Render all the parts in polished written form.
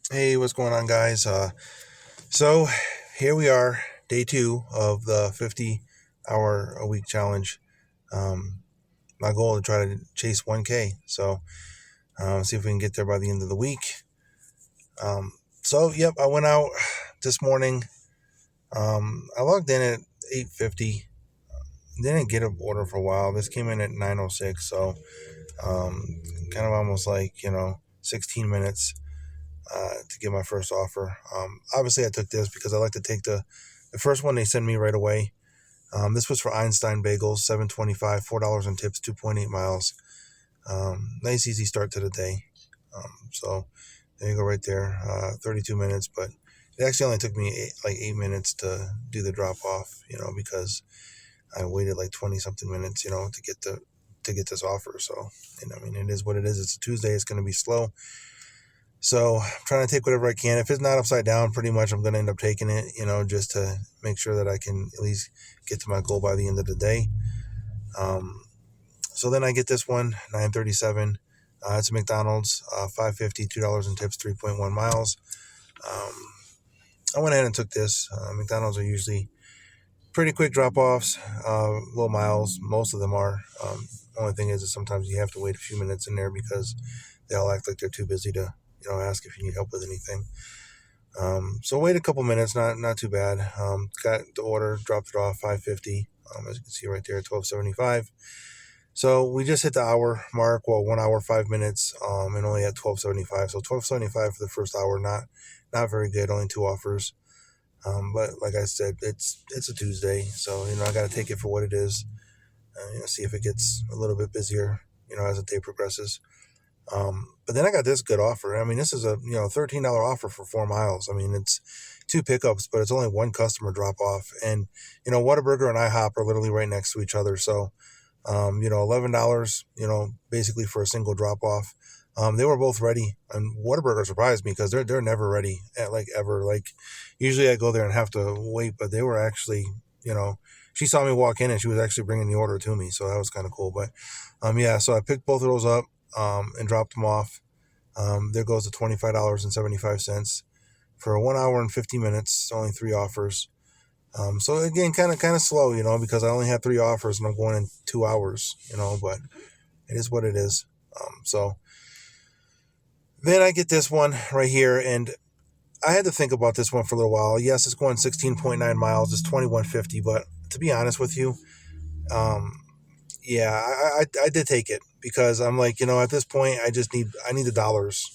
Hey, what's going on, guys? So here we are, day two of the 50-hour a week challenge. My goal is to try to chase 1K. So see if we can get there by the end of the week. Yep, I went out this morning. I logged in at 8:50. Didn't get an order for a while. This came in at 9:06. So kind of almost like 16 minutes to get my first offer. Obviously, I took this because I like to take the first one they send me right away. This was for Einstein Bagels, $7.25, $4 in tips, 2.8 miles. Nice, easy start to the day. So there you go, right there. 32 minutes, but it actually only took me 8 minutes to do the drop off. Because I waited like 20 something minutes, to get this offer. So, it is what it is. It's a Tuesday. It's going to be slow. So I'm trying to take whatever I can. If it's not upside down, pretty much I'm going to end up taking it, just to make sure that I can at least get to my goal by the end of the day. So then I get this one, 9:37. It's a McDonald's, $5.50, $2 in tips, 3.1 miles. I went ahead and took this. McDonald's are usually pretty quick drop-offs, low miles. Most of them are. Only thing is that sometimes you have to wait a few minutes in there because they all act like they're too busy to ask if you need help with anything. So wait a couple minutes, not too bad. Got the order, dropped it off, $5.50. As you can see right there, $12.75. So we just hit the hour mark. Well, 1 hour 5 minutes, and only at $12.75. So $12.75 for the first hour, not very good. Only two offers. But like I said, it's a Tuesday, so I got to take it for what it is. See if it gets a little bit busier, as the day progresses. But then I got this good offer. This is a $13 offer for 4 miles. It's two pickups, but it's only one customer drop off. And Whataburger and IHOP are literally right next to each other. So $11, basically for a single drop off. They were both ready, and Whataburger surprised me because they're never ready at ever. Usually I go there and have to wait, but they were actually, she saw me walk in and she was actually bringing the order to me, so that was kind of cool. But so I picked both of those up and dropped them off. There goes the $25.75 for 1 hour and 50 minutes. Only three offers. So again, kind of slow, because I only had three offers and I'm going in 2 hours, but it is what it is. So then I get this one right here, and I had to think about this one for a little while. Yes, it's going 16.9 miles. It's 2150, but to be honest with you, I did take it because I'm like, at this point, I need the dollars,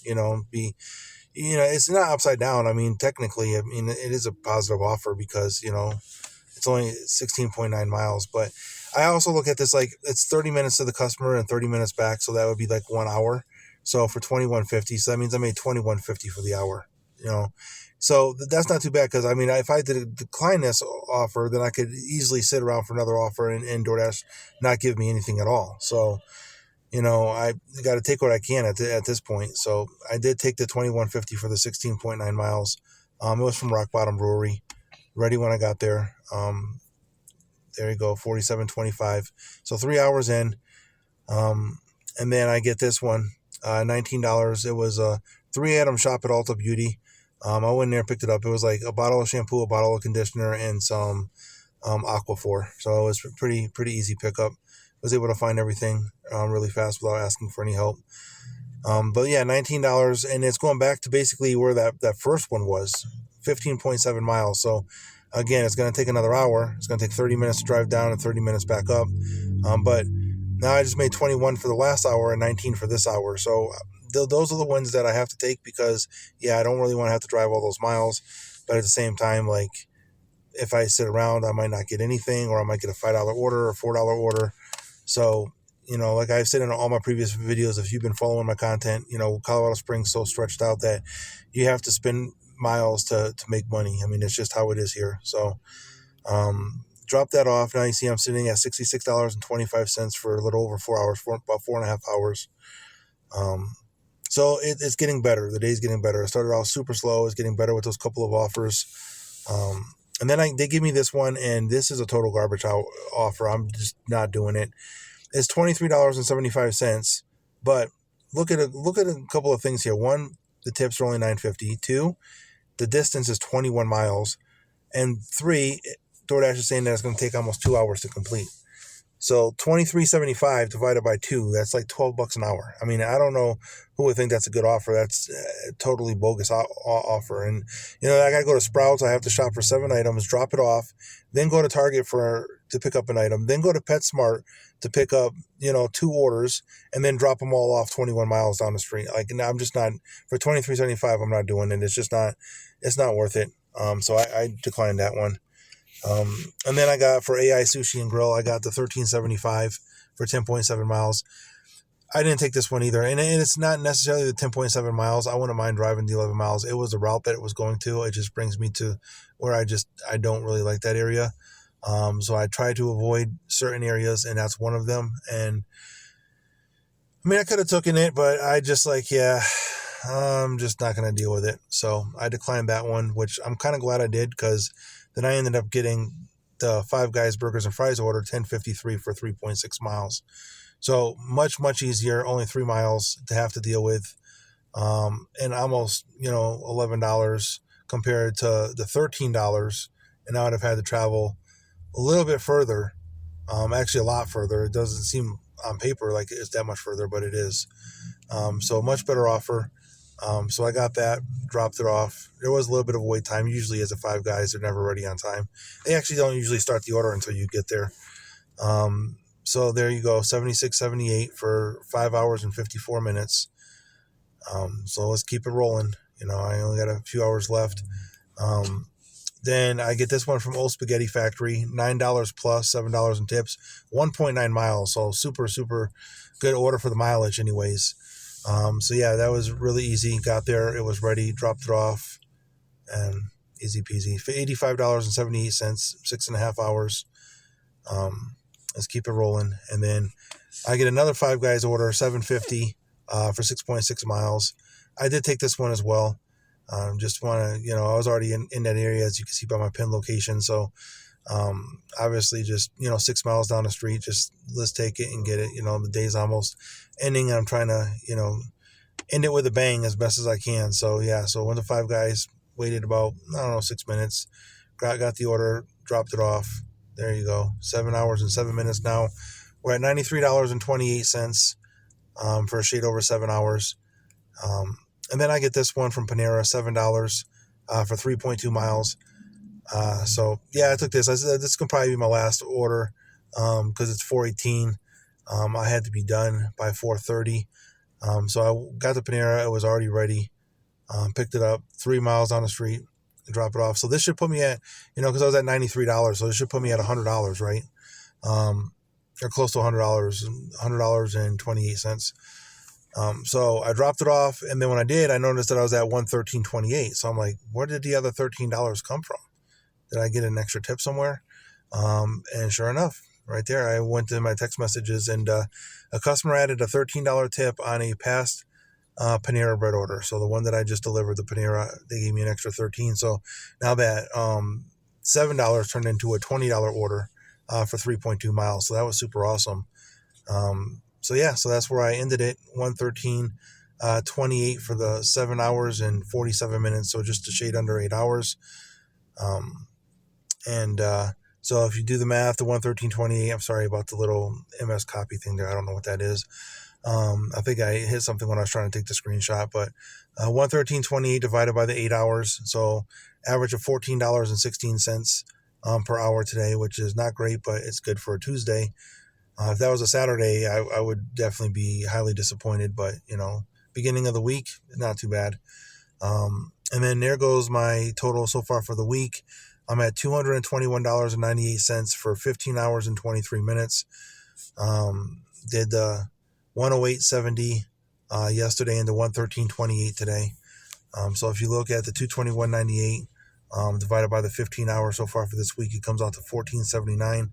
it's not upside down. Technically, it is a positive offer because, it's only 16.9 miles, but I also look at this like it's 30 minutes to the customer and 30 minutes back. So that would be like 1 hour. So for 2150, so that means I made 2150 for the hour, So that's not too bad because if I did decline this offer, then I could easily sit around for another offer and DoorDash not give me anything at all. So, I got to take what I can at this point. So I did take the 2150 for the 16.9 miles. It was from Rock Bottom Brewery. Ready when I got there. There you go, 47.25. So 3 hours in. And then I get this one, $19. It was a 3-item shop at Ulta Beauty. I went in there and picked it up. It was like a bottle of shampoo, a bottle of conditioner, and some Aquaphor. So it was pretty easy pickup. Was able to find everything really fast without asking for any help. But yeah, $19, and it's going back to basically where that first one was, 15.7 miles. So again, it's going to take another hour. It's going to take 30 minutes to drive down and 30 minutes back up. But now I just made 21 for the last hour and 19 for this hour. So those are the ones that I have to take because, I don't really want to have to drive all those miles. But at the same time, if I sit around, I might not get anything, or I might get a $5 order or $4 order. So, like I've said in all my previous videos, if you've been following my content, Colorado Springs so stretched out that you have to spend miles to make money. It's just how it is here. So, drop that off. Now you see I'm sitting at $66.25 for a little over 4 hours, for about 4.5 hours. So it's getting better. The day's getting better. I started off super slow. It's getting better with those couple of offers. And then they give me this one, and this is a total garbage offer. I'm just not doing it. It's $23.75, but look at a couple of things here. One, the tips are only $9.50. 2, the distance is 21 miles. And 3, DoorDash is saying that it's going to take almost 2 hours to complete. So $23.75 divided by 2, that's like $12 an hour. I mean, I don't know who would think that's a good offer. That's a totally bogus offer. And I got to go to Sprouts. I have to shop for 7 items, drop it off, then go to Target to pick up an item, then go to PetSmart to pick up 2 orders, and then drop them all off 21 miles down the street. Like, I'm just not, for $23.75. I'm not doing it. It's not worth it. So I declined that one. And then I got, for AI Sushi and Grill, I got the $13.75 for 10.7 miles. I didn't take this one either. And it's not necessarily the 10.7 miles. I wouldn't mind driving the 11 miles. It was the route that it was going to. It just brings me to where I don't really like that area. So I try to avoid certain areas, and that's one of them. And I mean, I could have taken it, but I just I'm just not going to deal with it. So I declined that one, which I'm kind of glad I did, because then I ended up getting the Five Guys Burgers and Fries order, $10.53 for 3.6 miles. So much, much easier, only 3 miles to have to deal with, and almost, $11 compared to the $13, and I would have had to travel a little bit further, actually a lot further. It doesn't seem on paper like it's that much further, but it is. So much better offer. So I got that, dropped it off. There was a little bit of a wait time. Usually as a Five Guys, they're never ready on time. They actually don't usually start the order until you get there. So there you go, $76.78 for 5 hours and 54 minutes. So let's keep it rolling. I only got a few hours left. Then I get this one from Old Spaghetti Factory, $9 plus, $7 in tips, 1.9 miles. So super, super good order for the mileage anyways. So yeah, that was really easy. Got there, it was ready, dropped it off, and easy peasy. For $85.78, 6.5 hours. Let's keep it rolling. And then I get another Five Guys order, $7.50 for 6.6 miles. I did take this one as well. Just want to, I was already in that area, as you can see by my pin location. So obviously just, 6 miles down the street, just let's take it and get it. The day's almost ending, and I'm trying to, end it with a bang as best as I can. So yeah, so went to Five Guys, waited about, 6 minutes, got the order, dropped it off. There you go. 7 hours and 7 minutes now. We're at $93.28 for a shade over 7 hours. And then I get this one from Panera, $7 for 3.2 miles. So yeah, I took this. I said this can probably be my last order because it's 4:18. I had to be done by 4:30. So I got the Panera. It was already ready. Picked it up 3 miles down the street and dropped it off. So this should put me at, because I was at $93. So this should put me at $100, right? Or close to $100, $100.28. So I dropped it off, and then when I did, I noticed that I was at $113.28. So I'm like, where did the other $13 come from? Did I get an extra tip somewhere? And sure enough, right there, I went to my text messages, and a customer added a $13 tip on a past Panera bread order. So the one that I just delivered, the Panera, they gave me an extra $13. So now that $7 turned into a $20 order for 3.2 miles. So that was super awesome. So yeah, so that's where I ended it, 113.28 for the 7 hours and 47 minutes. So just a shade under 8 hours. So if you do the math, the 113.28, I'm sorry about the little MS copy thing there. I don't know what that is. I think I hit something when I was trying to take the screenshot, but 113.28 divided by the 8 hours. So average of $14.16 per hour today, which is not great, but it's good for a Tuesday. If that was a Saturday, I would definitely be highly disappointed, but, beginning of the week, not too bad. And then there goes my total so far for the week. I'm at $221.98 for 15 hours and 23 minutes. Did the 108.70 yesterday and the 113.28 today. So if you look at the 221.98 divided by the 15 hours so far for this week, it comes out to 14.79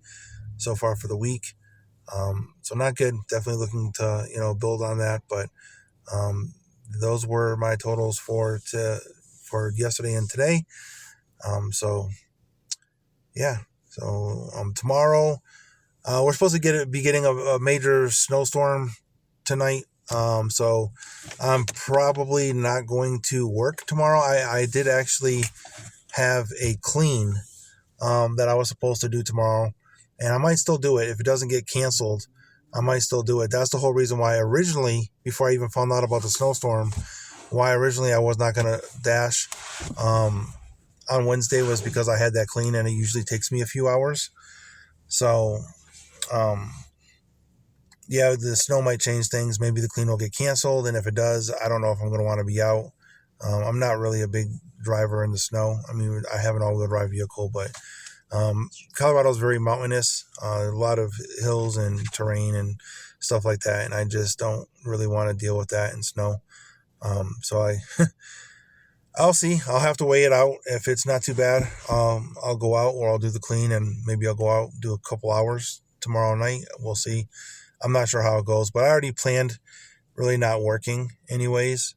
so far for the week. So not good. Definitely looking to, build on that. But those were my totals for yesterday and today. So yeah. So tomorrow, we're supposed to be getting a major snowstorm tonight. So I'm probably not going to work tomorrow. I did actually have a clean that I was supposed to do tomorrow, and I might still do it if it doesn't get canceled. I might still do it. That's the whole reason why originally, before I even found out about the snowstorm, why originally I was not gonna dash on Wednesday was because I had that clean, and it usually takes me a few hours. So um, yeah, the snow might change things. Maybe the clean will get canceled, and if it does, I don't know if I'm gonna want to be out. I'm not really a big driver in the snow. I mean, I have an all-wheel drive vehicle, but Colorado's very mountainous, a lot of hills and terrain and stuff like that, and I just don't really want to deal with that in snow. So I'll see. I'll have to weigh it out. If it's not too bad, I'll go out or I'll do the clean, and maybe I'll go out do a couple hours tomorrow night. We'll see. I'm not sure how it goes, but I already planned really not working anyways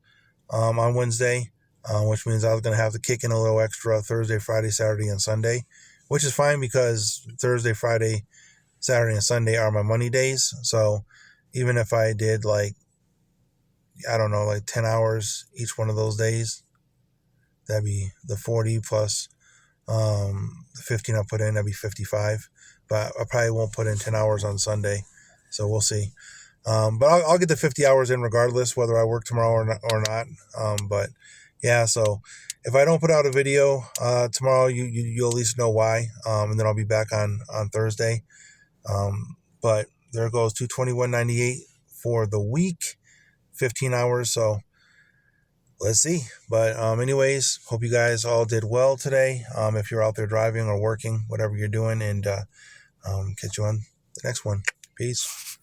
on Wednesday, which means I was going to have to kick in a little extra Thursday, Friday, Saturday, and Sunday, which is fine because Thursday, Friday, Saturday, and Sunday are my money days. So even if I did like, I don't know, like 10 hours each one of those days, that'd be the 40 plus the 15 I put in, that'd be 55. But I probably won't put in 10 hours on Sunday. So we'll see. But I'll get the 50 hours in regardless, whether I work tomorrow or not. But yeah, so if I don't put out a video tomorrow, you'll at least know why. And then I'll be back on Thursday. But there goes 221.98 for the week, 15 hours. So let's see. But anyways, hope you guys all did well today. If you're out there driving or working, whatever you're doing, and catch you on the next one. Peace.